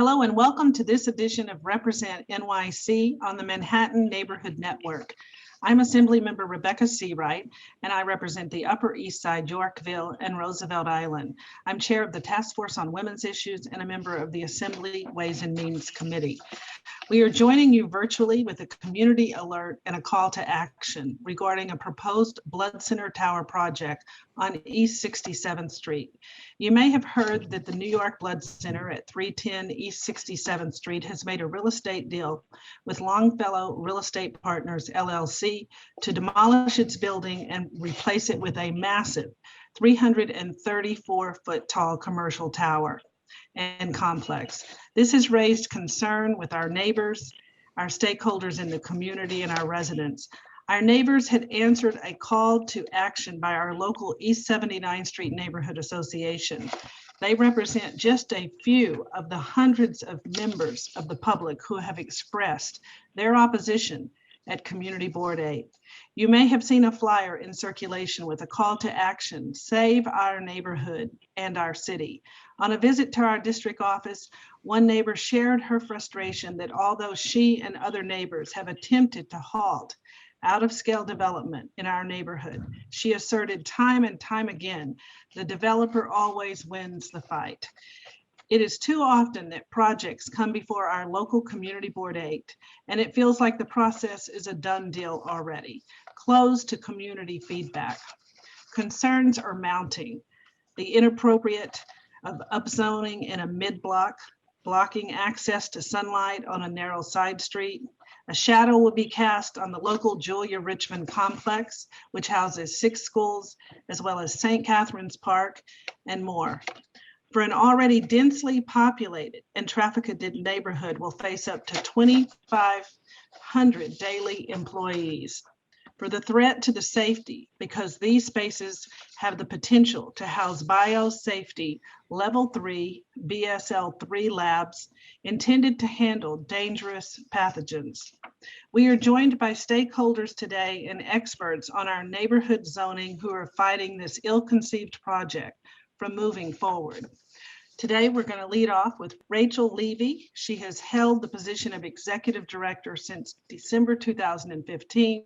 Hello and welcome to this edition of Represent NYC on the Manhattan Neighborhood Network. I'm Assemblymember Rebecca Searight, and I represent the Upper East Side, Yorkville, and Roosevelt Island. I'm chair of the Task Force on Women's Issues and a member of the Assembly Ways and Means Committee. We are joining you virtually with a community alert and a call to action regarding a proposed blood center tower project on East 67th Street. You may have heard that the New York Blood Center at 310 East 67th Street has made a real estate deal with Longfellow Real Estate Partners, LLC, to demolish its building and replace it with a massive 334-foot tall commercial tower and complex. This has raised concern with our neighbors, our stakeholders in the community, and our residents. Our neighbors had answered a call to action by our local East 79th Street Neighborhood Association. They represent just a few of the hundreds of members of the public who have expressed their opposition at Community Board 8. You may have seen a flyer in circulation with a call to action, save our neighborhood and our city. On a visit to our district office, one neighbor shared her frustration that although she and other neighbors have attempted to halt out-of-scale development in our neighborhood, she asserted time and time again, the developer always wins the fight. It is too often that projects come before our local Community Board 8, and it feels like the process is a done deal already, closed to community feedback. Concerns are mounting. The inappropriate of upzoning in a mid-block, blocking access to sunlight on a narrow side street. A shadow will be cast on the local Julia Richmond complex, which houses 6 schools, as well as St. Catherine's Park and more. For an already densely populated and trafficked neighborhood will face up to 2,500 daily employees. For the threat to the safety, because these spaces have the potential to house biosafety level 3 BSL-3 labs intended to handle dangerous pathogens. We are joined by stakeholders today and experts on our neighborhood zoning who are fighting this ill-conceived project from moving forward. Today, we're going to lead off with Rachel Levy. She has held the position of Executive Director since December 2015.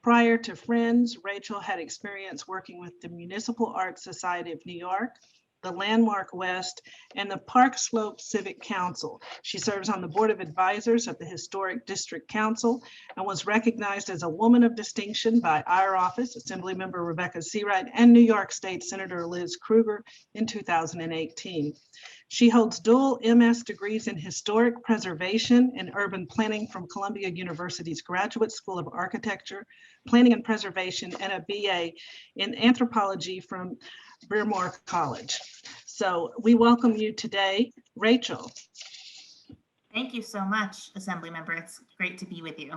Prior to Friends, Rachel had experience working with the Municipal Arts Society of New York, the Landmark West, and the Park Slope Civic Council. She serves on the Board of Advisors of the Historic District Council and was recognized as a woman of distinction by our office, Assemblymember Rebecca Searight, and New York State Senator Liz Krueger in 2018. She holds dual MS degrees in Historic Preservation and Urban Planning from Columbia University's Graduate School of Architecture, Planning and Preservation, and a BA in Anthropology from Bryn Mawr College. So we welcome you today, Rachel. Thank you so much, Assemblymember. It's great to be with you.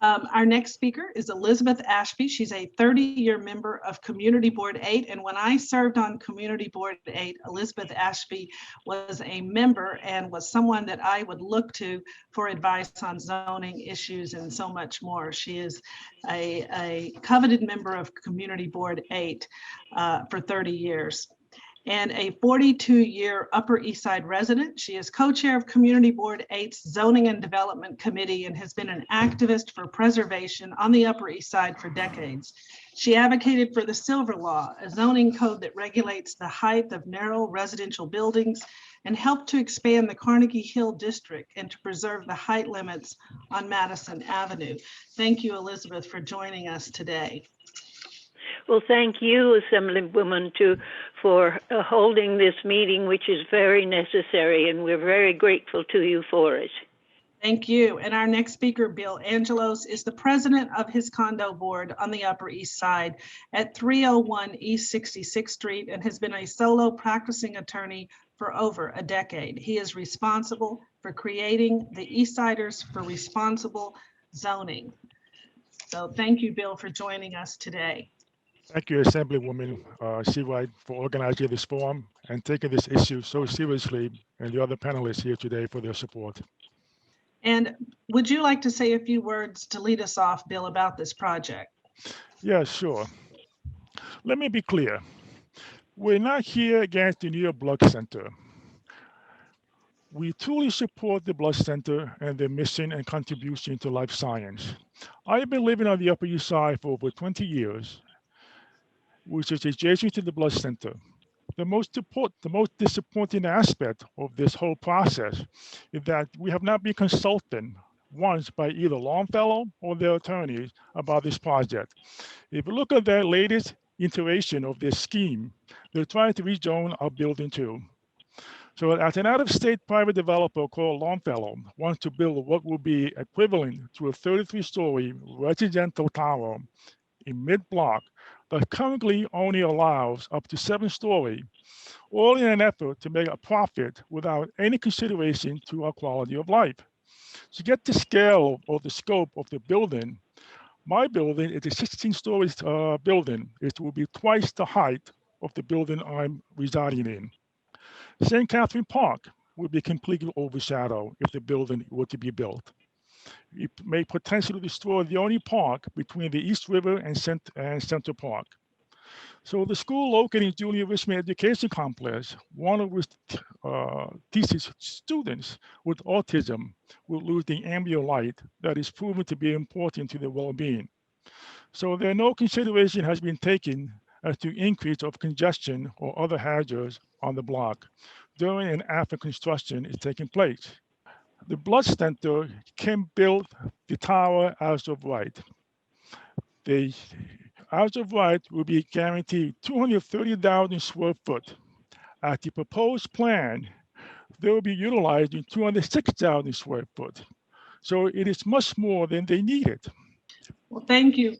Our next speaker is Elizabeth Ashby. She's a 30-year member of Community Board 8. And when I served on Community Board 8, Elizabeth Ashby was a member and was someone that I would look to for advice on zoning issues and so much more. She is a coveted member of Community Board 8 for 30 years. And a 42-year Upper East Side resident. She is co-chair of Community Board 8's Zoning and Development Committee and has been an activist for preservation on the Upper East Side for decades. She advocated for the Silver Law, a zoning code that regulates the height of narrow residential buildings, and helped to expand the Carnegie Hill District and to preserve the height limits on Madison Avenue. Thank you, Elizabeth, for joining us today. Well, thank you, Assemblywoman, for holding this meeting, which is very necessary, and we're very grateful to you for it. Thank you. And our next speaker, Bill Angelos, is the president of his condo board on the Upper East Side at 301 East 66th Street and has been a solo practicing attorney for over a decade. He is responsible for creating the Eastsiders for Responsible Zoning. So thank you, Bill, for joining us today. Thank you, Assemblywoman Seawright, for organizing this forum and taking this issue so seriously, and the other panelists here today for their support. And would you like to say a few words to lead us off, Bill, about this project? Yeah, sure. Let me be clear. We're not here against the New York Blood Center. We truly support the Blood Center and their mission and contribution to life science. I've been living on the Upper East Side for over 20 years, which is adjacent to the Blood Center. The most disappointing aspect of this whole process is that we have not been consulted once by either Longfellow or their attorneys about this project. If you look at their latest iteration of this scheme, they're trying to rezone our building too. So as an out-of-state private developer called Longfellow wants to build what will be equivalent to a 33-story residential tower in mid-block that currently only allows up to 7-story, all in an effort to make a profit without any consideration to our quality of life. To get the scale or the scope of the building, my building is a 16-story building. It will be twice the height of the building I'm residing in. St. Catherine Park would be completely overshadowed if the building were to be built. It may potentially destroy the only park between the East River and Central Park. So the school located in Julia Richmond Education Complex, one of which teaches students with autism, will lose the ambient light that is proven to be important to their well-being. So there no consideration has been taken as to increase of congestion or other hazards on the block during and after construction is taking place. The Blood Center can build the tower as of right. The as of right will be guaranteed 230,000 square foot. At the proposed plan, they will be utilizing 206,000 square foot. So it is much more than they needed. Well, thank you,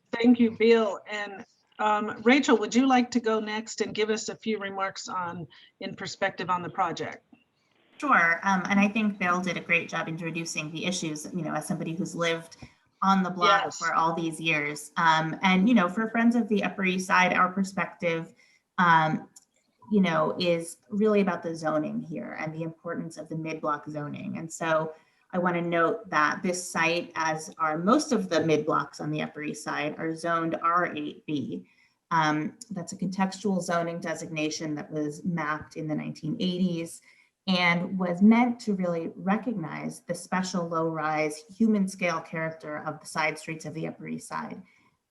Bill. And Rachel, would you like to go next and give us a few remarks in perspective on the project? Sure, and I think Bill did a great job introducing the issues, as somebody who's lived on the block Yes. for all these years. And, for Friends of the Upper East Side, our perspective, is really about the zoning here and the importance of the mid-block zoning. And so I want to note that this site, as are most of the mid-blocks on the Upper East Side, are zoned R8B. That's a contextual zoning designation that was mapped in the 1980s and was meant to really recognize the special low-rise human scale character of the side streets of the Upper East Side.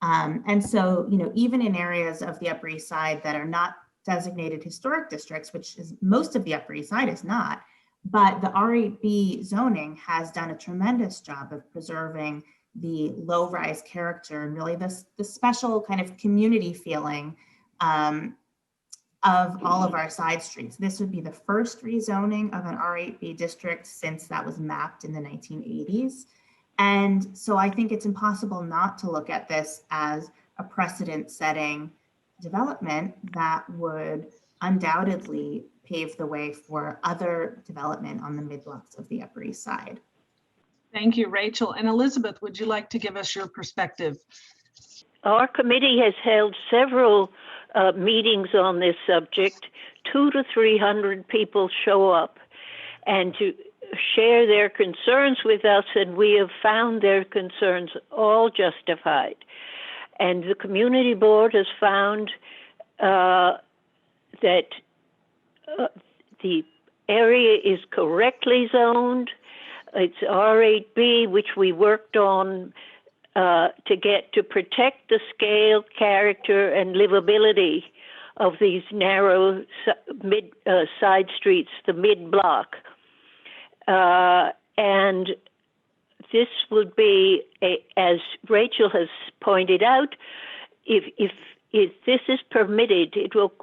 And so, even in areas of the Upper East Side that are not designated historic districts, which is most of the Upper East Side is not, but the R8B zoning has done a tremendous job of preserving the low-rise character and really the special kind of community feeling of all of our side streets. This would be the first rezoning of an R8B district since that was mapped in the 1980s. And so I think it's impossible not to look at this as a precedent-setting development that would undoubtedly pave the way for other development on the mid-blocks of the Upper East Side. Thank you, Rachel. And Elizabeth, would you like to give us your perspective? Our committee has held several meetings on this subject. 200 to 300 people show up and to share their concerns with us, and we have found their concerns all justified. And the community board has found that the area is correctly zoned. It's R8B, which we worked on to protect the scale, character, and livability of these narrow side streets, the mid-block. And this would be, as Rachel has pointed out, if this is permitted, it will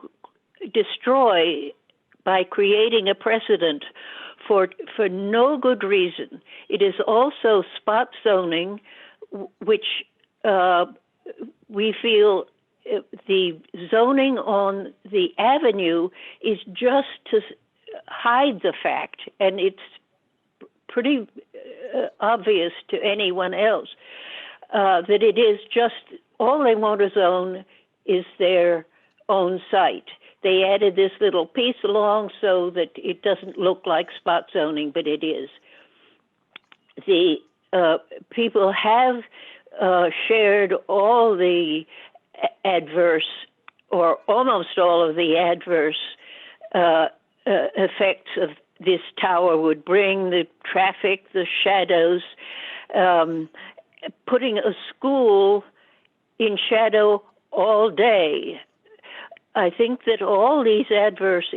destroy by creating a precedent for no good reason. It is also spot zoning, which we feel the zoning on the avenue is just to hide the fact, and it's pretty obvious to anyone else that it is just all they want to zone is their own site. They added this little piece along so that it doesn't look like spot zoning, but it is. The people have shared all the adverse, or almost all of the adverse effects this tower would bring, the traffic, the shadows, putting a school in shadow all day. I think that all these adverse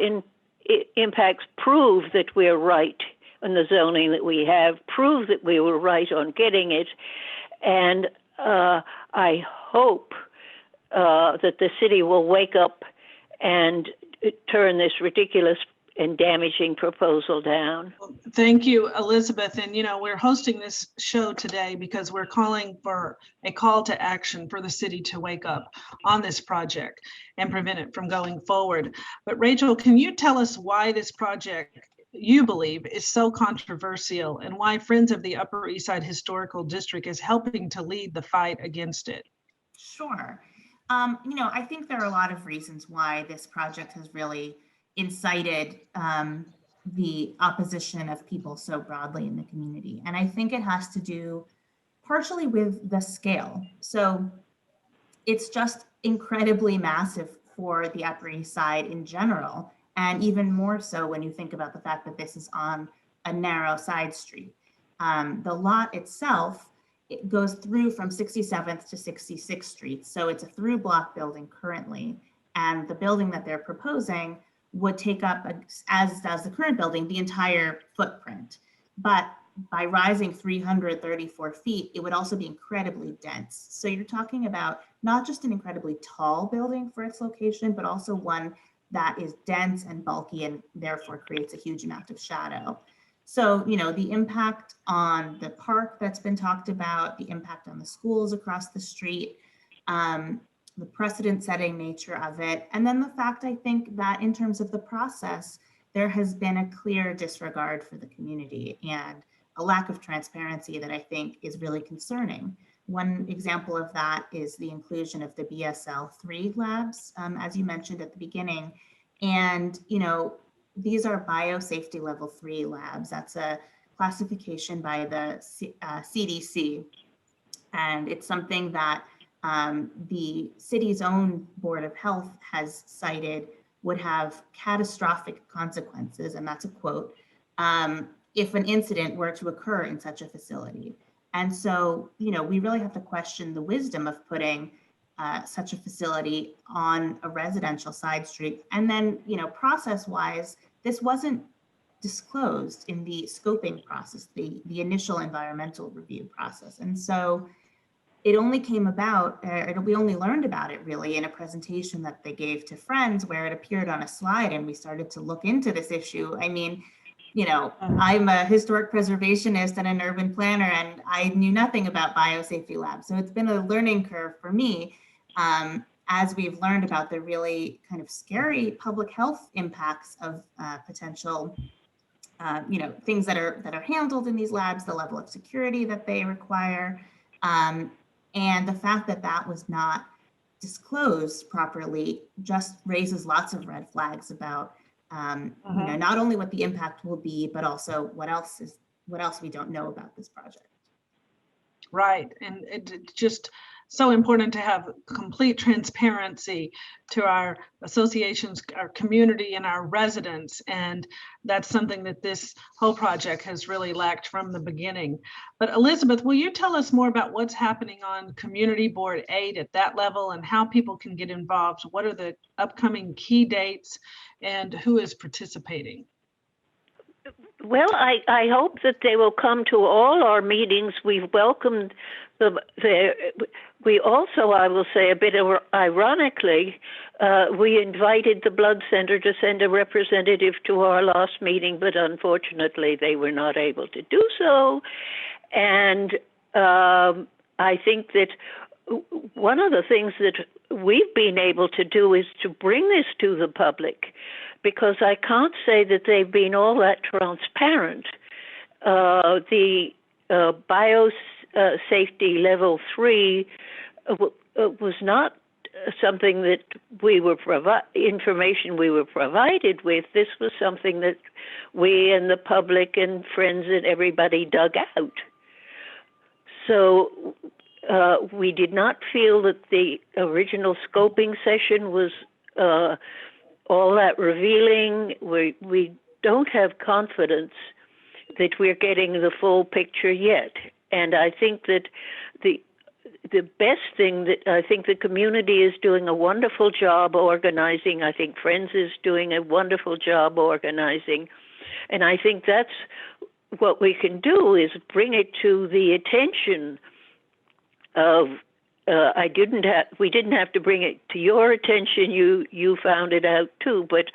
impacts prove that we're right on the zoning that we have, prove that we were right on getting it, and I hope that the city will wake up and turn this ridiculous and damaging proposal down. Thank you, Elizabeth. And, we're hosting this show today because we're calling for a call to action for the city to wake up on this project and prevent it from going forward. But Rachel, can you tell us why this project, you believe, is so controversial and why Friends of the Upper East Side Historical District is helping to lead the fight against it? Sure. I think there are a lot of reasons why this project has really incited the opposition of people so broadly in the community. And I think it has to do partially with the scale. So it's just incredibly massive for the Upper East Side in general, and even more so when you think about the fact that this is on a narrow side street. The lot itself, it goes through from 67th to 66th Street. So it's a through block building currently. And the building that they're proposing would take up, as does the current building, the entire footprint. But by rising 334 feet, it would also be incredibly dense. So you're talking about not just an incredibly tall building for its location, but also one that is dense and bulky and therefore creates a huge amount of shadow. So, the impact on the park that's been talked about, the impact on the schools across the street, the precedent-setting nature of it, and then the fact, I think, that in terms of the process, there has been a clear disregard for the community and a lack of transparency that I think is really concerning. One example of that is the inclusion of the BSL-3 labs, as you mentioned at the beginning. And, these are biosafety level 3 labs. That's a classification by the CDC. And it's something that the city's own Board of Health has cited would have catastrophic consequences, and that's a quote, if an incident were to occur in such a facility. And so, we really have to question the wisdom of putting such a facility on a residential side street. And then, process-wise, this wasn't disclosed in the scoping process, the initial environmental review process. And so it only came about, we only learned about it really in a presentation that they gave to Friends where it appeared on a slide and we started to look into this issue. I mean, I'm a historic preservationist and an urban planner, and I knew nothing about biosafety labs. So it's been a learning curve for me as we've learned about the really kind of scary public health impacts of potential, things that are handled in these labs, the level of security that they require, and the fact that that was not disclosed properly just raises lots of red flags about not only what the impact will be, but also what else we don't know about this project. Right, and it's just so important to have complete transparency to our associations, our community, and our residents. And that's something that this whole project has really lacked from the beginning. But Elizabeth, will you tell us more about what's happening on Community Board 8 at that level and how people can get involved? What are the upcoming key dates and who is participating? Well, I hope that they will come to all our meetings. We've welcomed we also, I will say a bit ironically, we invited the Blood Center to send a representative to our last meeting, but unfortunately they were not able to do so. And I think that one of the things that we've been able to do is to bring this to the public, because I can't say that they've been all that transparent. The biosafety level 3 was not something that we were information we were provided with. This was something that we and the public and Friends and everybody dug out. So we did not feel that the original scoping session was all that revealing. We don't have confidence that we're getting the full picture yet. And I think that the best thing that I think the community is doing a wonderful job organizing. I think Friends is doing a wonderful job organizing. And I think that's what we can do, is bring it to the attention of, we didn't have to bring it to your attention, you found it out too, but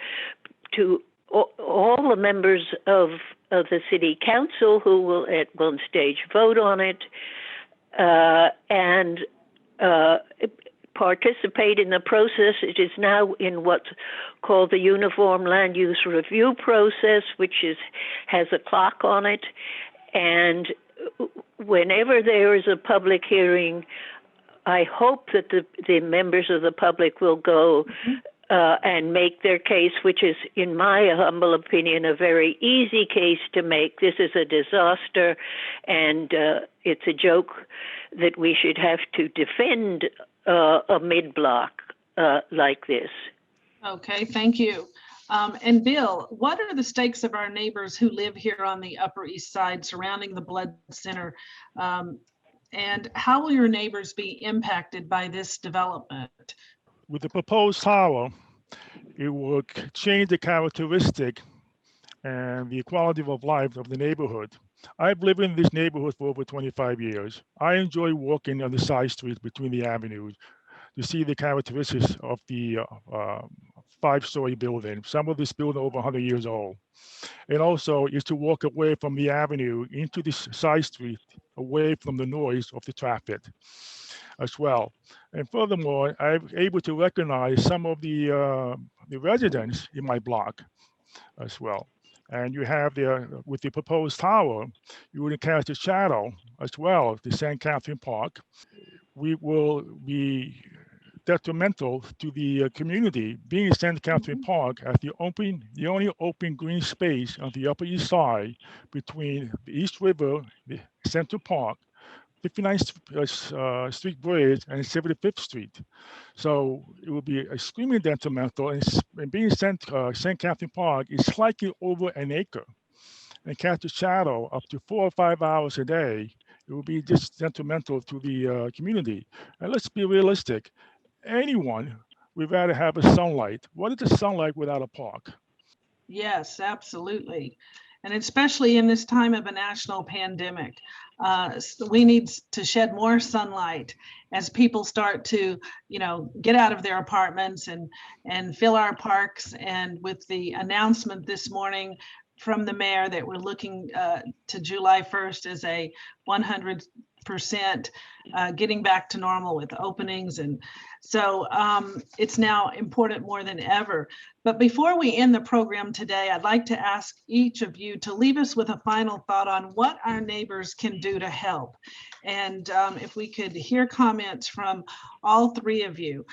to all the members of the city council who will at one stage vote on it, and participate in the process. It is now in what's called the Uniform Land Use Review process, which has a clock on it. And whenever there is a public hearing, I hope that the members of the public will go and make their case, which is, in my humble opinion, a very easy case to make. This is a disaster, and it's a joke that we should have to defend a mid-block like this. Okay, thank you. And Bill, what are the stakes of our neighbors who live here on the Upper East Side surrounding the Blood Center? And how will your neighbors be impacted by this development? With the proposed tower, it will change the characteristic and the quality of life of the neighborhood. I've lived in this neighborhood for over 25 years. I enjoy walking on the side streets between the avenues to see the characteristics of the 5-story building. Some of this building over 100 years old. And also is to walk away from the avenue into this side street, away from the noise of the traffic as well. And furthermore, I'm able to recognize some of the residents in my block as well. And you have with the proposed tower, you would cast a shadow as well to St. Catherine Park. We will be detrimental to the community, being St. Catherine Park as the only open green space on the Upper East Side between the East River, the Central Park, 59th Street Bridge, and 75th Street. So it will be extremely detrimental, and being St. Catherine Park is slightly over an acre and cast a shadow up to 4 or 5 hours a day. It will be just detrimental to the community. And let's be realistic. Anyone would rather have a sunlight. What is the sunlight without a park? Yes, absolutely. And especially in this time of a national pandemic, we need to shed more sunlight as people start to, get out of their apartments and fill our parks. And with the announcement this morning from the mayor that we're looking to July 1st as a 100% getting back to normal with openings. And so it's now important more than ever. But before we end the program today, I'd like to ask each of you to leave us with a final thought on what our neighbors can do to help. And if we could hear comments from all three of you.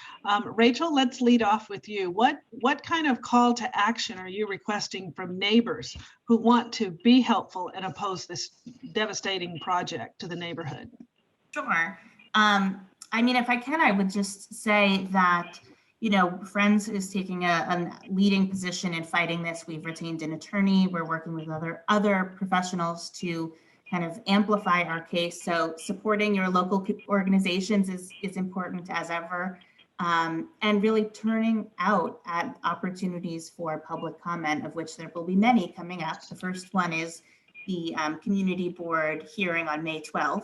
Rachel, let's lead off with you. What kind of call to action are you requesting from neighbors who want to be helpful and oppose this devastating project to the neighborhood? Sure. I mean, if I can, I would just say that, Friends is taking a leading position in fighting this. We've retained an attorney. We're working with other professionals to kind of amplify our case. So supporting your local organizations is important as ever. And really turning out at opportunities for public comment, of which there will be many coming up. The first one is the community board hearing on May 12th.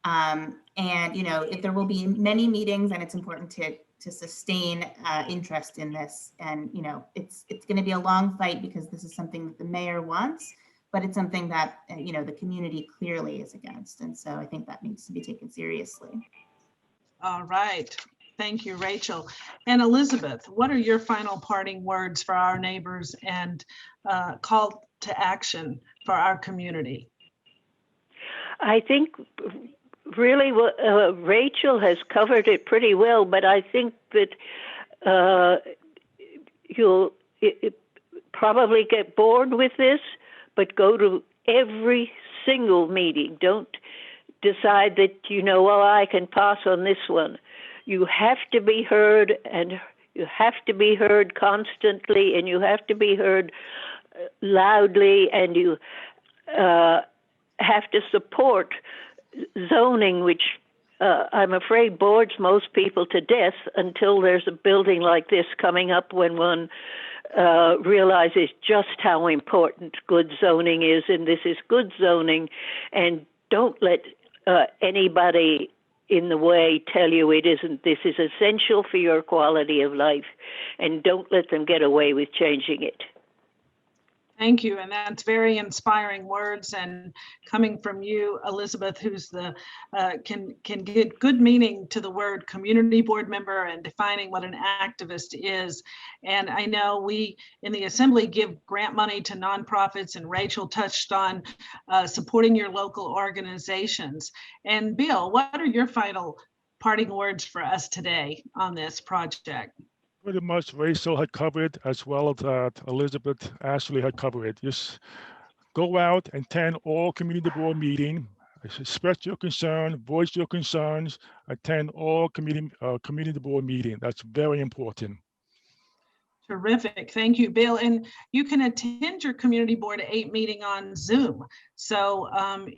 And, if there will be many meetings, and it's important to sustain interest in this. And, it's going to be a long fight because this is something that the mayor wants, but it's something that, the community clearly is against. And so I think that needs to be taken seriously. All right. Thank you, Rachel. And Elizabeth, what are your final parting words for our neighbors and call to action for our community? I think really Rachel has covered it pretty well, but I think that you'll probably get bored with this, but go to every single meeting. Don't decide that, I can pass on this one. You have to be heard, and you have to be heard constantly, and you have to be heard loudly, and you have to support zoning, which I'm afraid bores most people to death until there's a building like this coming up, when one realizes just how important good zoning is, and this is good zoning. And don't let anybody in the way tell you it isn't. This is essential for your quality of life, and don't let them get away with changing it. Thank you, and that's very inspiring words, and coming from you, Elizabeth, who's the can get good meaning to the word community board member and defining what an activist is. And I know we in the Assembly give grant money to nonprofits, and Rachel touched on supporting your local organizations. And Bill, what are your final parting words for us today on this project? Pretty much Rachel had covered, as well as that Elizabeth Ashby had covered. Just go out and attend all community board meeting, express your concern, voice your concerns, attend all community board meeting. That's very important. Terrific. Thank you, Bill. And you can attend your Community Board 8 meeting on Zoom. So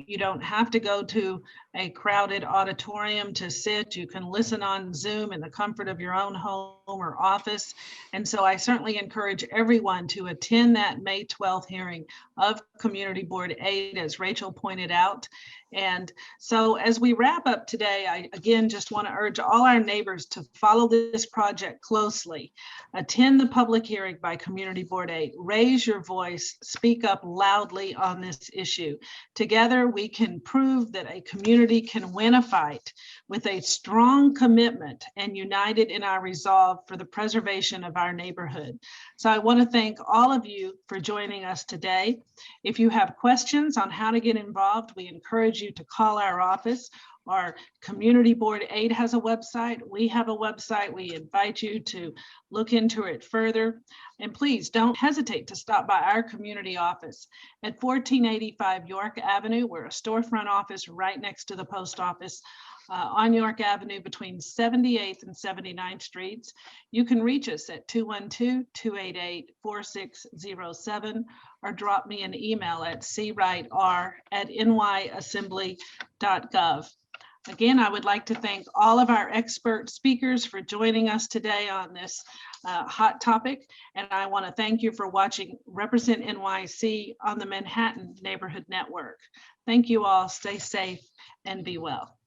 you don't have to go to a crowded auditorium to sit. You can listen on Zoom in the comfort of your own home or office. And so I certainly encourage everyone to attend that May 12th hearing of Community Board 8, as Rachel pointed out. And so as we wrap up today, I again just want to urge all our neighbors to follow this project closely. Attend the public hearing by Community Board 8. Raise your voice, speak up loudly on this issue. Together, we can prove that a community can win a fight with a strong commitment and united in our resolve for the preservation of our neighborhood. So I want to thank all of you for joining us today. If you have questions on how to get involved, we encourage you to call our office. Our Community Board 8 has a website. We have a website. We invite you to look into it further. And please don't hesitate to stop by our community office at 1485 York Avenue. We're a storefront office right next to the post office on York Avenue between 78th and 79th Streets. You can reach us at 212-288-4607 or drop me an email at seawrightr@nyassembly.gov. Again, I would like to thank all of our expert speakers for joining us today on this hot topic. And I want to thank you for watching Represent NYC on the Manhattan Neighborhood Network. Thank you all. Stay safe and be well.